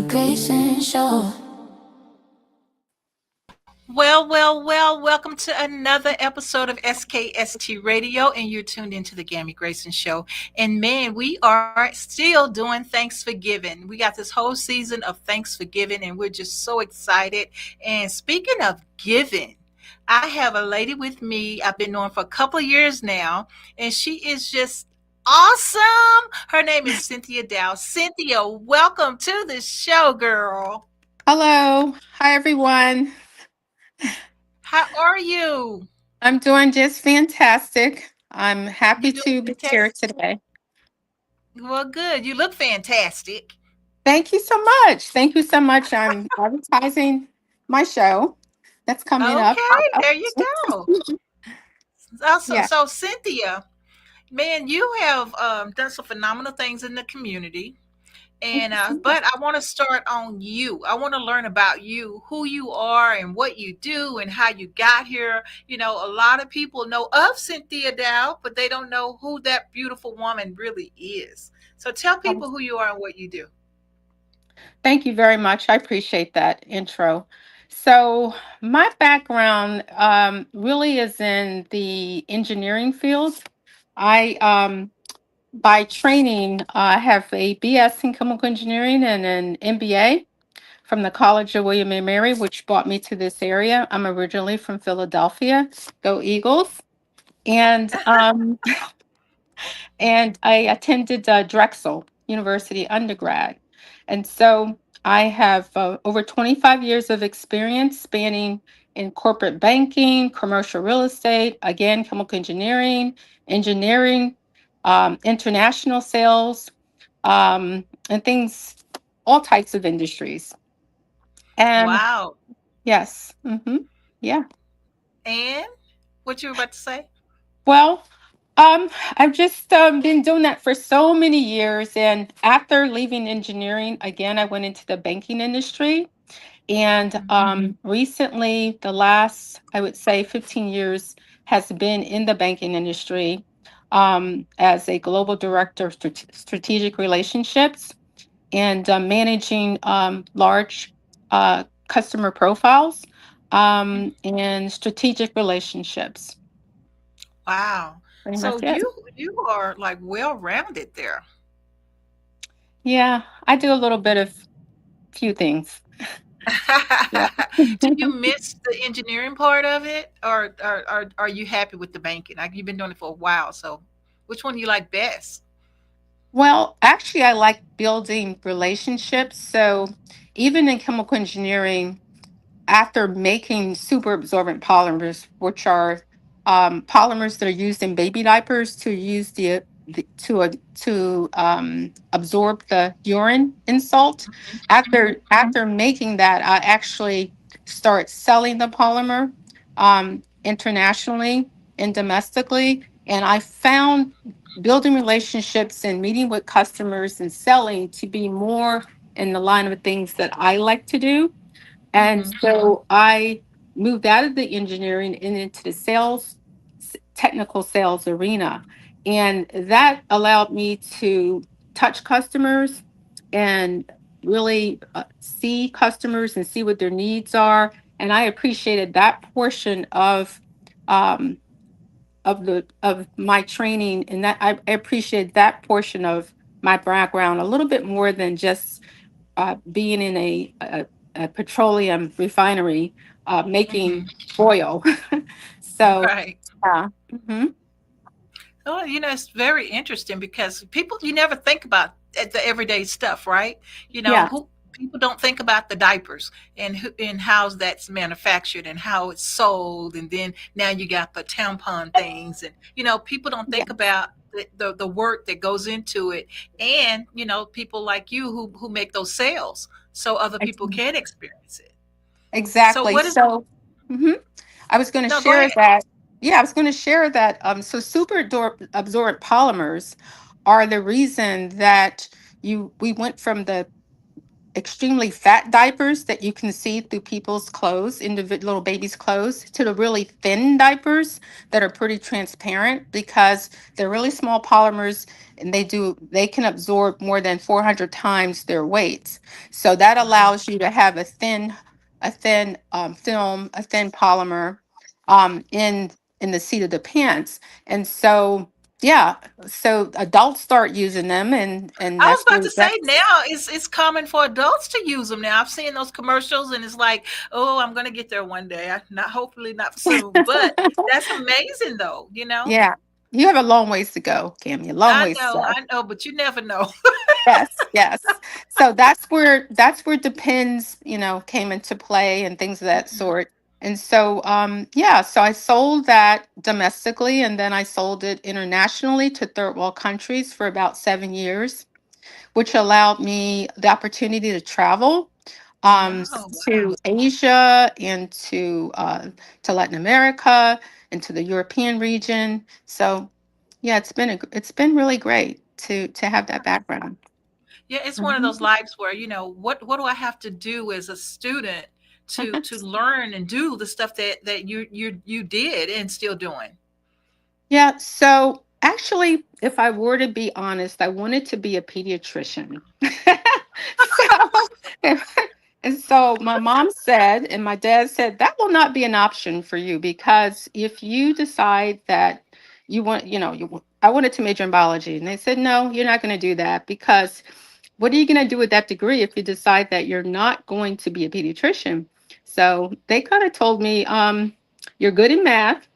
Grayson Show. Well, welcome to another episode of SKST Radio, and you're tuned into the Gammy Grayson Show. And man, we are still doing Thanksgiving. We got this whole season of Thanksgiving, and we're just so excited. And speaking of giving, I have a lady with me I've been knowing for a couple of years now, and she is just awesome. Her name is Cynthia Dowd. Cynthia, welcome to the show, girl. Hello. Hi, everyone. How are you? I'm doing just fantastic. I'm You happy doing to be here fantastic? today. Well, good. You look fantastic. Thank you so much. Thank you so much. I'm advertising my show that's coming up. Okay, there you go. Also, Yeah. so Cynthia, man, you have done some phenomenal things in the community. Thank And you so much. but I want to start on you. I want to learn about you, who you are, and what you do, and how you got here. A lot of people know of Cynthia Dowd, but they don't know who that beautiful woman really is. So tell people who you are and what you do. Thank you very much. I appreciate that intro. So, my background really is in the engineering field. I by training, I have a BS in chemical engineering and an MBA from the College of William and Mary, which brought me to this area. I'm originally from Philadelphia. Go Eagles! And and I attended Drexel University undergrad, and so I have over 25 years of experience spanning in corporate banking, commercial real estate, again, chemical engineering, international sales, and things, all types of industries. And Wow. yes, yeah. And what you were about to say? Well, I've just been doing that for so many years. And after leaving engineering, again, I went into the banking industry. And recently, the last, I would say, 15 years has been in the banking industry as a global director of strategic relationships and managing large customer profiles and strategic relationships. Wow. Pretty much So it. you are like well rounded there. Yeah, I do a little bit of few things. Yeah. Do you miss the engineering part of it, or are you happy with the banking? Like you've been doing it for a while, so which one do you like best? Well, actually, I like building relationships. So even in chemical engineering, after making super absorbent polymers, which are polymers that are used in baby diapers to use to absorb the urine insult. After making that, I actually start selling the polymer internationally and domestically, and I found building relationships and meeting with customers and selling to be more in the line of things that I like to do, and Mm-hmm. so I moved out of the engineering and into the technical sales arena. And that allowed me to touch customers and really see customers and see what their needs are. And I appreciated that portion um, of my training, and that I appreciate that portion of my background a little bit more than just being in a petroleum refinery making Mm-hmm. oil. So, Right. yeah. Oh, it's very interesting because people you never think about the everyday stuff, right? Yeah, Who people don't think about the diapers and and how that's manufactured and how it's sold, and then now you got the tampon things, and people don't yeah, think about the work that goes into it, and people like you who make those sales so other ex- people can experience it. So exactly. what is So, mhm. I was going to no, go share ahead. that. Yeah, I was going to share that. So, absorbent polymers are the reason that we went from the extremely fat diapers that you can see through people's clothes, little babies' clothes, to the really thin diapers that are pretty transparent because they're really small polymers and they can absorb more than 400 times their weight. So that Wow. allows you to have a thin film, a thin polymer in the seat of the pants. And so yeah, so adults start using them, and I was that's about where to say that's now it's common for adults to use them now. I've seen those commercials and it's like, oh, I'm gonna get there one day. Not hopefully not soon, but that's amazing though, you know? yeah. You have a long ways to go, Cammy. A long ways to go. I know, but you never know. Yes, yes. So that's where depends, came into play and things of that Mhm. sort. And so yeah, so I sold that domestically and then I sold it internationally to third world countries for about 7 years, which allowed me the opportunity to travel Wow, wow. to Asia and to Latin America and to the European region. So yeah, it's been really great to have that background. Yeah, it's one of Mhm. those lives where, what do I have to do as a student to Mhm. learn and do the stuff that you did and still doing? Yeah, so actually, if I were to be honest, I wanted to be a pediatrician. So, and so my mom said, and my dad said, that will not be an option for you because if you decide that you want, I wanted to major in biology. And they said, no, you're not going to do that because what are you going to do with that degree if you decide that you're not going to be a pediatrician? So they kind of told me, you're good in math,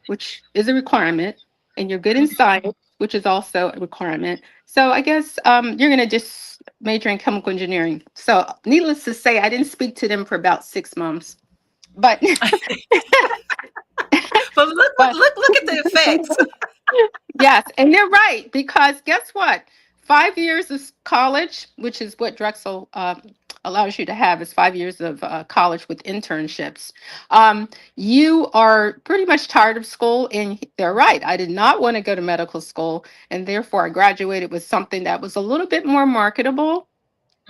which is a requirement, and you're good in Mhm. science, which is also a requirement. So I guess you're going to just major in chemical engineering. So needless to say, I didn't speak to them for about 6 months. But But look, but look at the effects. yes, and they're right because guess what? 5 years of college, which is what Drexel allows you to have, is 5 years of college with internships. You are pretty much tired of school, and they're right. I did not want to go to medical school, and therefore I graduated with something that was a little bit more marketable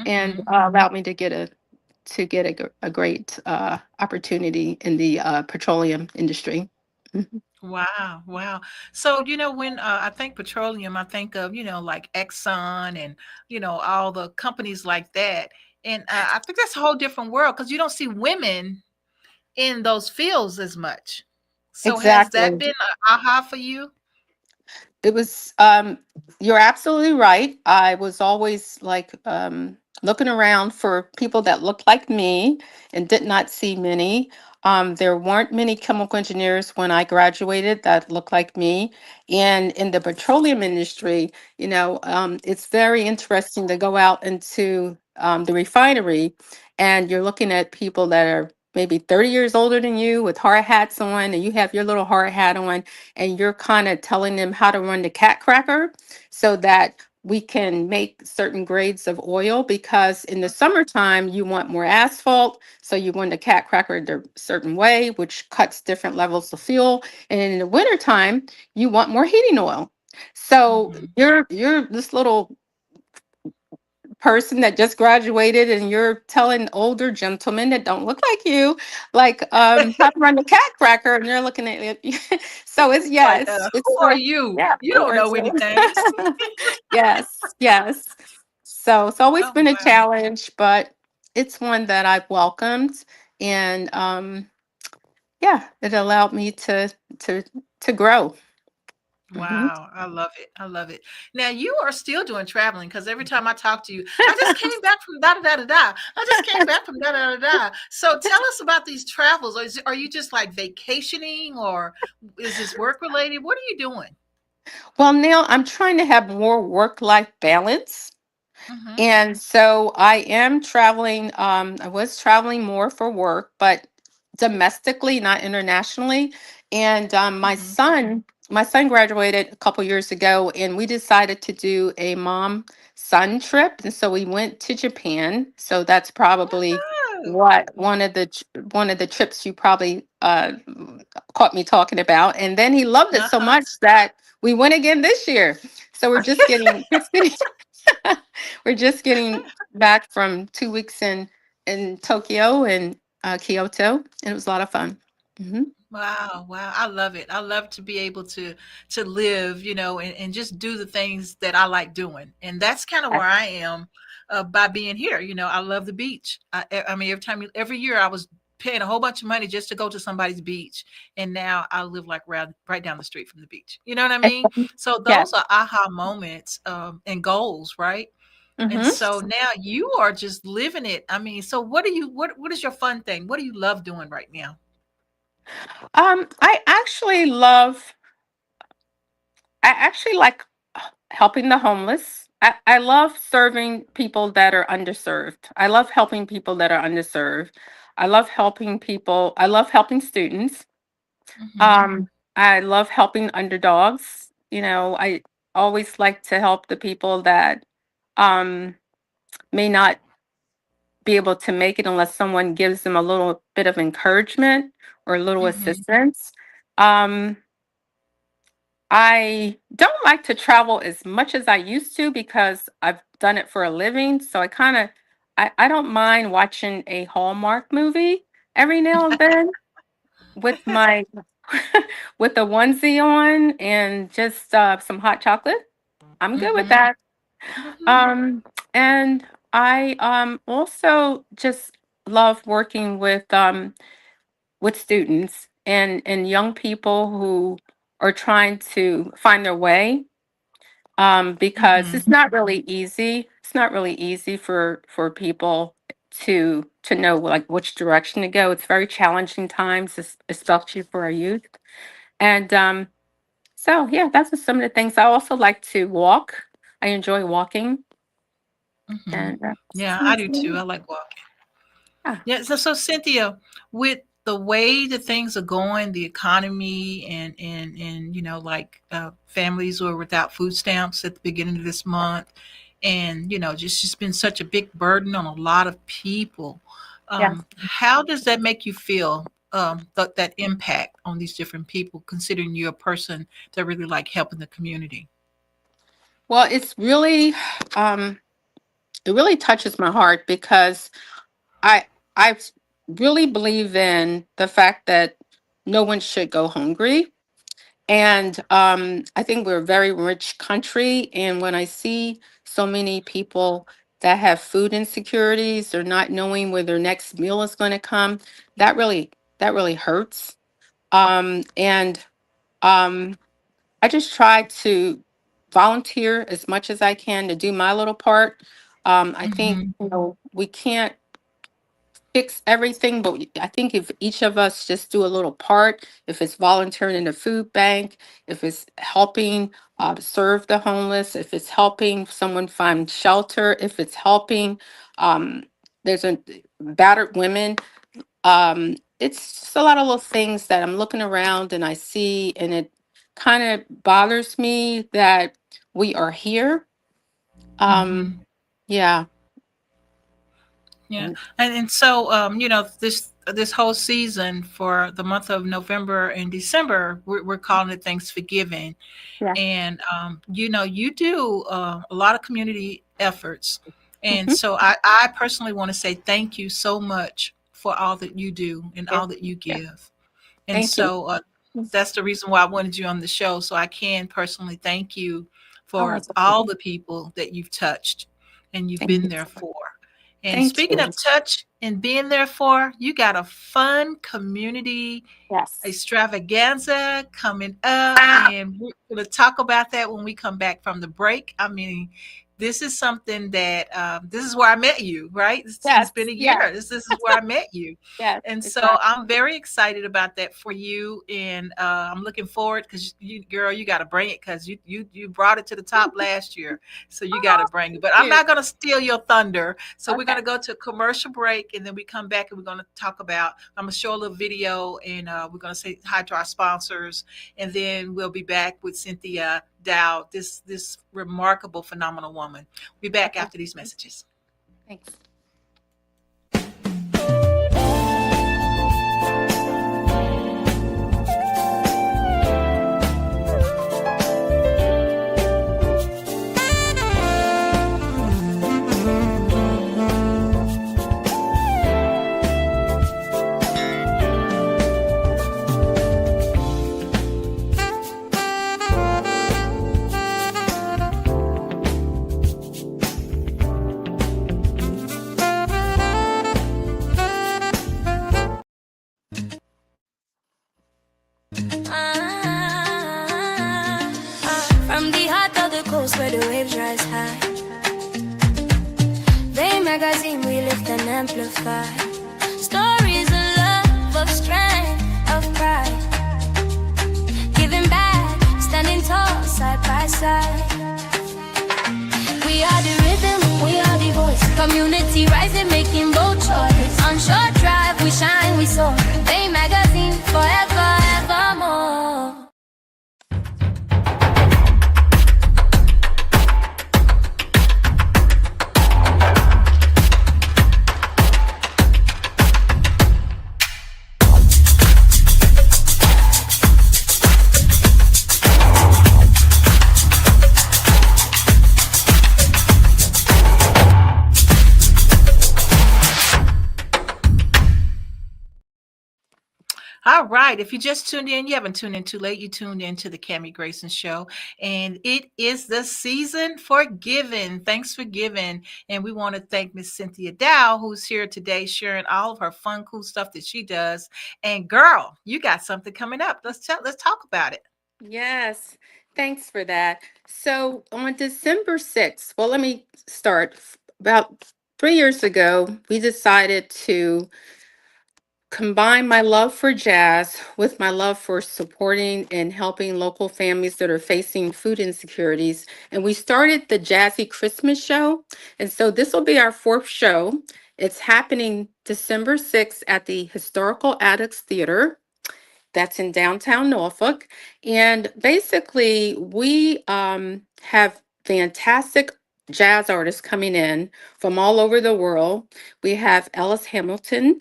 and Mhm. allowed me to get a great opportunity in the petroleum industry. Mhm. Wow, wow. So, when I think petroleum, I think of, like Exxon and, all the companies like that. And I think that's a whole different world because you don't see women in those fields as much. So, has that Exactly. been a aha for you? It was you're absolutely right. I was always like looking around for people that looked like me and did not see many. There weren't many chemical engineers when I graduated that looked like me. And in the petroleum industry, it's very interesting to go out into the refinery and you're looking at people that are maybe 30 years older than you with hard hats on, and you have your little hard hat on and you're kind of telling them how to run the cat cracker so that we can make certain grades of oil because in the summertime you want more asphalt, so you want the cat cracker the certain way, which cuts different levels of fuel, and in the wintertime you want more heating oil. So Mhm. you're this little person that just graduated and you're telling older gentlemen that don't look like you like how to run the cat cracker and they're looking at you. So it's yeah Like, it's who are you? yeah You don't know anything. yes, yes. So it's always Oh, been a wow. challenge, but it's one that I've welcomed, and yeah, it allowed me to to grow. Mhm. Wow, I love it. I love it. Now you are still doing traveling because every time I talk to you, I just came back from da da da da da. I just came back from da da da da. So tell us about these travels. Are you just like vacationing or is this work related? What are you doing? Well, now I'm trying to have more work-life balance. Mm-hmm. And so I am traveling. I was traveling more for work, but domestically, not internationally. And Mm-hmm. my son graduated a couple years ago, and we decided to do a mom-son trip. And so we went to Japan. So that's probably Oh, what one of the trips you probably caught me talking about. And then he loved it so uh-huh. much that we went again this year. So we're just getting We're just getting back from 2 weeks in Tokyo and Kyoto, and it was a lot of fun. Hmm. Wow, wow. I love it. I love to be able to live, and just do the things that I like doing. And that's kind of where I am by being here. I love the beach. I mean, every year I was paying a whole bunch of money just to go to somebody's beach, and now I live like right down the street from the beach. You know what I mean? So Yes. those are aha moments and goals, right? And Hmm. so now you are just living it. I mean, so what is your fun thing? What do you love doing right now? I actually love. I actually like helping the homeless. I love serving people that are underserved. I love helping people that are underserved. I love helping people. I love helping students. Hmm. I love helping underdogs. I always like to help the people that um, may not be able to make it unless someone gives them a little bit of encouragement or a little Hmm. assistance. Um, I don't like to travel as much as I used to because I've done it for a living. So I don't mind watching a Hallmark movie every now and then with my with a onesie on and just some hot chocolate. I'm good with Hmm. that. Hmm. Um, and I also just love working with students and young people who are trying to find their way, because Hmm. it's not really easy. It's not really easy for people to know like which direction to go. It's very challenging times, especially for our youth. And so yeah, that's just some of the things. I also like to walk. I enjoy walking, Hmm. and Yeah, I do too. I like walking. yeah, Yeah. So Cynthia, with the way that things are going, the economy and like families who are without food stamps at the beginning of this month, and just been such a big burden on a lot of people. yeah. How does that make you feel? That impact on these different people, considering you're a person that really like helping the community. Well, um, it really touches my heart because I I really believe in the fact that no one should go hungry. And I think we're a very rich country. And when I see so many people that have food insecurities or not knowing where their next meal is going to come, that really hurts. And um, I just try to volunteer as much as I can to do my little part. I think Hmm. we can't fix everything, but I think if each of us just do a little part, if it's volunteering in a food bank, if it's helping serve the homeless, if it's helping someone find shelter, if it's helping, um, there's a battered women. It's just a lot of little things that I'm looking around and I see, and it kind of bothers me that we are here. Um, Hmm. yeah. Yeah, And and so this whole season for the month of November and December, we're calling it Thanksgiving, yeah. and you do a lot of community efforts, and Hmm. so I personally want to say thank you so much for all that you do and Yeah. all that you Yeah. give. And Thank you. so that's the reason why I wanted you on the show, so I can personally thank you Oh, for that's all okay. the people that you've touched and you've Thank been you. there for. And Thank speaking of you. touch and being there for, you got a fun community Yes. extravaganza coming up, and we're going to talk about that when we come back from the break. I mean, this is something that this is where I met you, right? It's Yes. been a Yes. year. This is where I met you, Yes. and so Exactly. I'm very excited about that for you, and I'm looking forward because you, girl, you got to bring it because you brought it to the top last year, so you got Oh, to bring it. thank But I'm you. not going to steal your thunder. So we're going Okay. to go to a commercial break, and then we come back and we're going to talk about. I'm going to show a little video, and we're going to say hi to our sponsors, and then we'll be back with Cynthia Dowd, this remarkable, phenomenal woman. We'll be back Okay. after these messages. Thanks. magazine, we lift and amplify. Stories of love, of strength, of pride. Giving back, standing tall, side by side. We are the rhythm, we are the voice. Community rising, making bold choice. On short drive, we shine, we soar. Bay magazine, forever, evermore. All right. If you just tuned in, you haven't tuned in too late. You tuned in to the Cammie Grayson Show, and it is the season for giving. Thanks for giving, and we want to thank Miss Cynthia Dowd, who's here today, sharing all of her fun, cool stuff that she does. And girl, you got something coming up. Let's talk about it. Yes, thanks for that. So on December 6th, well, let me start. About 3 years ago, we decided to combine my love for jazz with my love for supporting and helping local families that are facing food insecurities. And we started the Jazzy Christmas Show. And so this will be our fourth show. It's happening December 6th at the Historical Addicts Theater. That's in downtown Norfolk. And basically, we have fantastic jazz artists coming in from all over the world. We have Ellis Hamilton,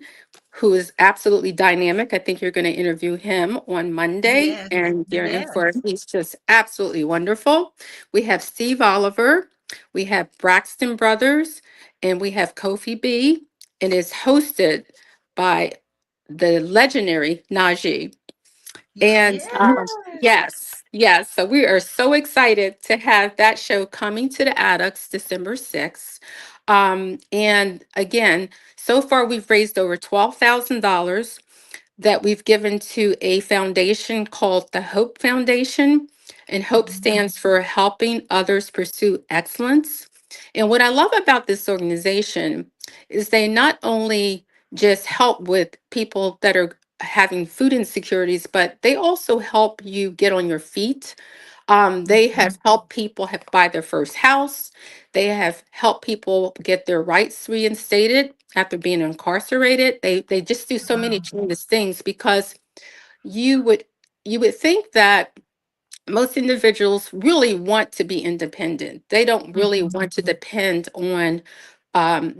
who is absolutely dynamic. I think you're going to interview him on Monday, Yes, and you're in for yes, he's just absolutely wonderful. We have Steve Oliver, we have Braxton Brothers, and we have Kofi B, and is hosted by the legendary Najee. And yes. yes, yes. So we are so excited to have that show coming to the Addicts December 6th. And again, so far we've raised over $12,000 that we've given to a foundation called the Hope Foundation. And Hope Mhm. stands for Helping Others Pursue Excellence. And what I love about this organization is they not only just help with people that are having food insecurities, but they also help you get on your feet. They have helped people buy their first house. They have helped people get their rights reinstated after being incarcerated. They just do so many Wow. tremendous things because you would you would think that most individuals really want to be independent. They don't really Mhm. want to depend on um,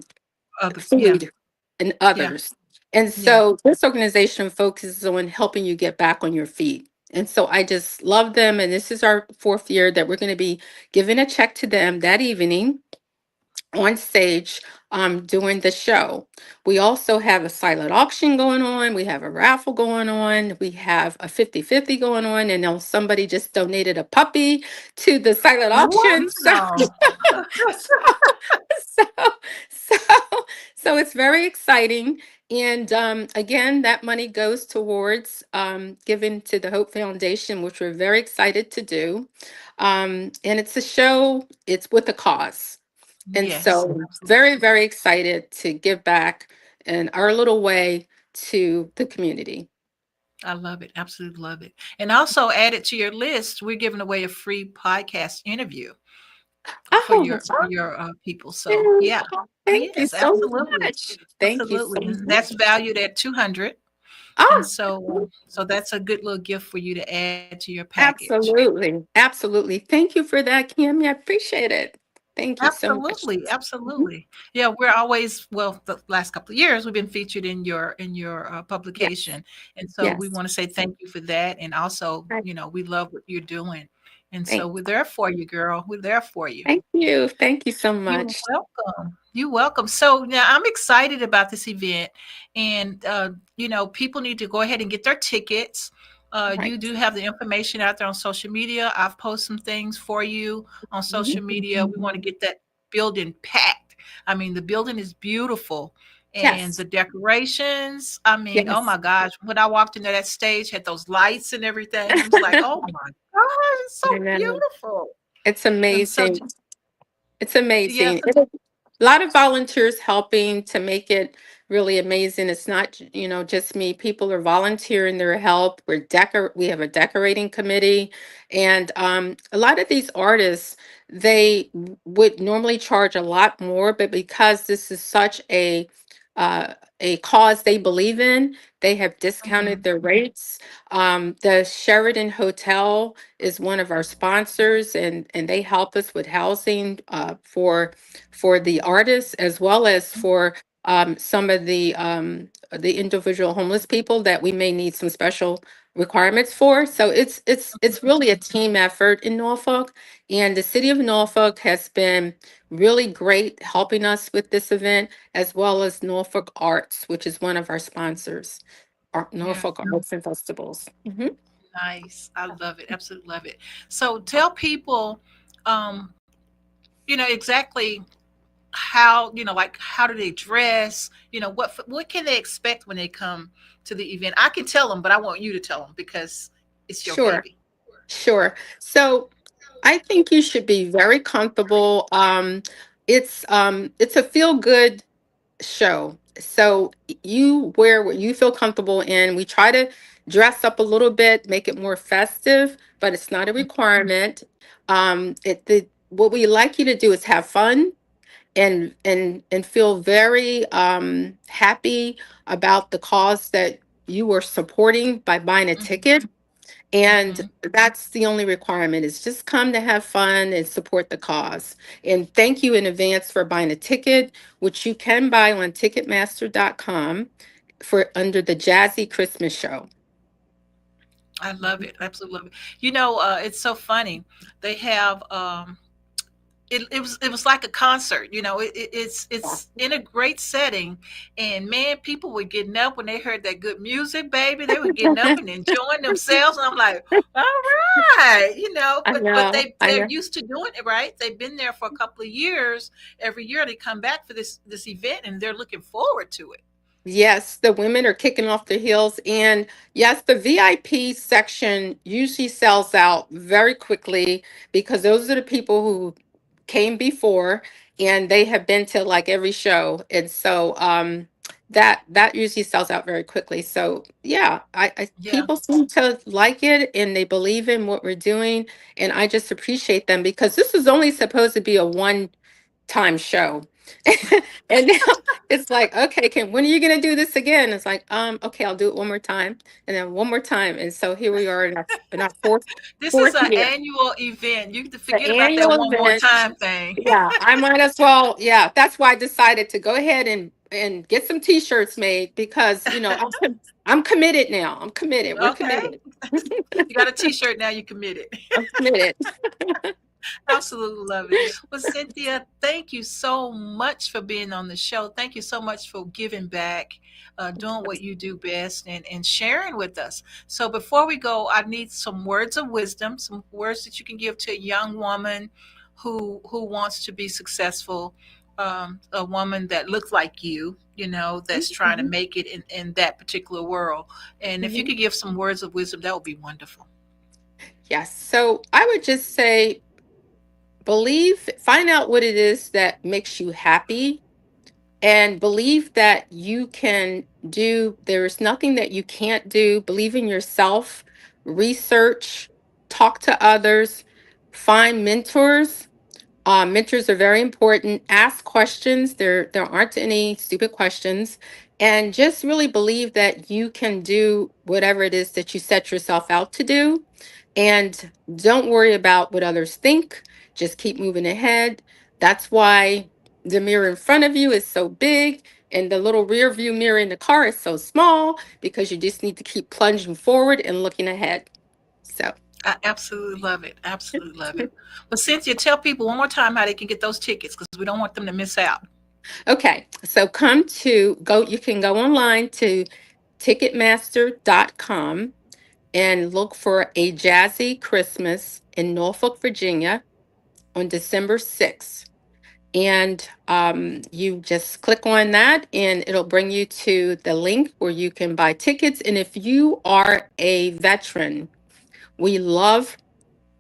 Others, yeah, food and yeah, others. And yeah. so this organization focuses on helping you get back on your feet. And so I just love them. And this is our fourth year that we're going to be giving a check to them that evening on stage during the show. We also have a silent auction going on. We have a raffle going on. We have a 50-50 going on. And now somebody just donated a puppy to the silent auction. So Wow. so so so it's very exciting. And again, that money goes towards giving to the Hope Foundation, which we're very excited to do. And it's a show, it's with a cause. And Yes, so absolutely. very, very excited to give back in our little way to the community. I love it. Absolutely love it. And also add it to your list. We're giving away a free podcast interview for Oh, your people. So oh, yeah, thank you yes, so absolutely, much. Thank you so absolutely. And that's much. valued at 200. And Oh, so that's a good little gift for you to add to your package. absolutely. Absolutely. Thank you for that, Kimmy. I appreciate it. Thank you so much. Absolutely, Mhm. absolutely. Yeah, we're always well, the last couple of years, we've been featured in your Yes. publication, and so we Yes. wanna say thank you for that, and also, Right. we love what you're doing, and so Thank, we're there for you, girl. We're there for you. thank you. Thank you so You're much. welcome. You're welcome. So now I'm excited about this event, and people need to go ahead and get their tickets. You Right. do have the information out there on social media. I've posted some things for you on Mhm. social media. We want to get that building packed. I mean, the building is beautiful, and Yes. the decorations. I mean, oh Yes. my gosh! When I walked into that stage, had those lights and everything. It was like, oh my gosh, it's so I know. beautiful. It's And so, amazing. It's yes, amazing. A lot of volunteers helping to make it really amazing. It's not, just me. People are volunteering their help. We have a decorating committee, and a lot of these artists, they would normally charge a lot more, but because this is such uh, a cause they believe in, they have discounted Mhm. their rates. The Sheridan Hotel is one of our sponsors, and they help us with housing for the artists, as well as for some of the individual homeless people that we may need some special requirements for. So it's really a team effort in Norfolk, and the city of Norfolk has been really great helping us with this event, as well as Norfolk Arts, which is one of our sponsors, Yeah. Norfolk Arts and Festivals. Mhm. Nice. I love it. Absolutely love it. So tell people, um, exactly how, like how do they dress? What can they expect when they come to the event? I can tell them, but I want you to tell them because it's your Sure, baby. sure. So I think you should be very comfortable. It's a feel good show. So you wear what you feel comfortable in. We try to dress up a little bit, make it more festive, but it's not a requirement. What we like you to do is have fun and feel very happy about the cause that you are supporting by buying a ticket. And Mm-hmm. that's the only requirement, is just come to have fun and support the cause. And thank you in advance for buying a ticket, which you can buy on ticketmaster.com for under the Jazzy Christmas Show. I love it. Absolutely love it. It's so funny. They have it was like a concert. It's in a great setting, and man, people were getting up when they heard that good music, baby. They were getting up and enjoying themselves, and I'm like, all right, I but know, I they're know. used to doing it, right? They've been there for a couple of years. Every year they come back for this event, and they're looking forward to it. Yes, the women are kicking off their heels. And yes, the VIP section usually sells out very quickly because those are the people who came before and they have been to like every show. And so that usually sells out very quickly. So yeah, Yeah. people seem to like it and they believe in what we're doing. And I just appreciate them because this is only supposed to be a one-time show. And now it's like, okay, when are you gonna do this again? It's like, okay, I'll do it one more time, and then one more time, and so here we are in our This is fourth an year, annual event. You have to the forget about that annual one more event. time thing. Yeah, I might as well. Yeah, that's why I decided to go ahead and get some T-shirts made because I'm committed now. I'm committed. We're Okay. committed. You got a t-shirt now, you committed. I'm committed. Absolutely love it. Well, Cynthia, thank you so much for being on the show. Thank you so much for giving back, doing what you do best, and sharing with us. So, before we go, I need some words of wisdom, some words that you can give to a young woman who wants to be successful, a woman that looks like that's trying to Mhm, make it in that particular world. And if you mhm. could give some words of wisdom, that would be wonderful. Yes. So I would just say, find out what it is that makes you happy and believe that you can do, there's nothing that you can't do. Believe in yourself, research, talk to others, find mentors. Mentors are very important. Ask questions. There aren't any stupid questions. And just really believe that you can do whatever it is that you set yourself out to do. And don't worry about what others think. Just keep moving ahead. That's why the mirror in front of you is so big and the little rear view mirror in the car is so small because you just need to keep plunging forward and looking ahead. So, I absolutely love it. Absolutely love it. But Cynthia, tell people one more time how they can get those tickets because we don't want them to miss out. okay. So you can go online to ticketmaster.com and look for a Jazzy Christmas in Norfolk, Virginia on December 6th. And you just click on that and it'll bring you to the link where you can buy tickets. And if you are a veteran, we love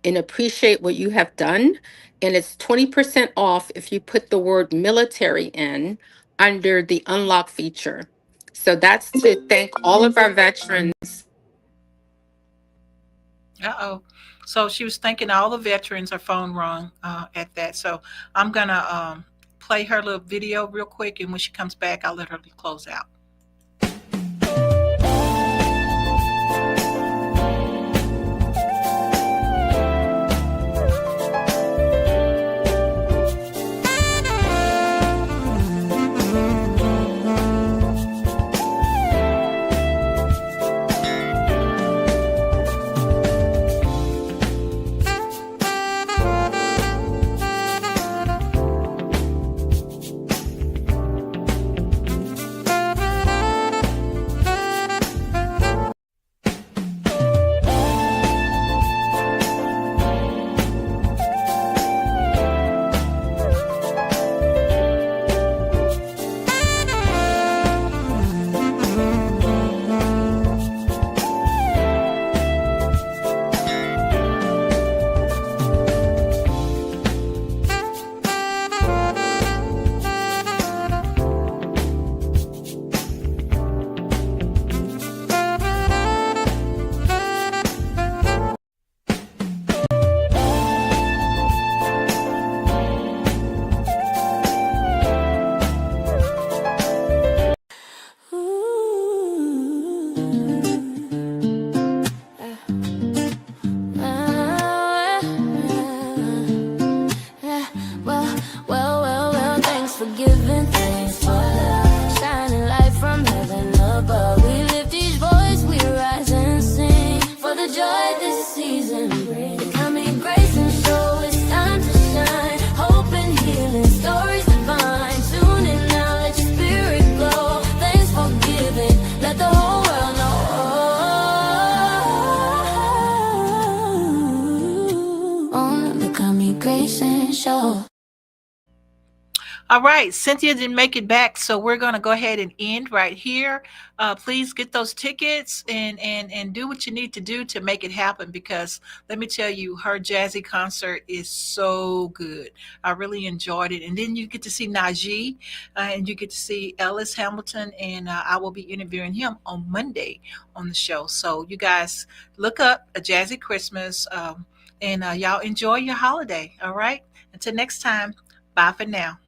and appreciate what you have done. And it's 20% off if you put the word military in under the unlock feature. So that's to thank all of our veterans. Uh-oh. So she was thanking all the veterans. Her phone rung at that. So I'm going to play her little video real quick. And when she comes back, I'll let her close out. Thanks for giving, thanks for love, shining light from heaven above. We lift each voice, we rise and sing for the joy this season brings. The coming Grayson show, it's time to shine. Hope and healing, stories divine. Tune in now, let your spirit glow. Thanks for giving, let the whole world know. On the coming Grayson show. All right, Cynthia didn't make it back, so we're going to go ahead and end right here. Please get those tickets and do what you need to do to make it happen, because let me tell you, her jazzy concert is so good. I really enjoyed it. And then you get to see Najee, and you get to see Ellis Hamilton, and I will be interviewing him on Monday on the show. So you guys look up A Jazzy Christmas, and y'all enjoy your holiday. All right, until next time, bye for now.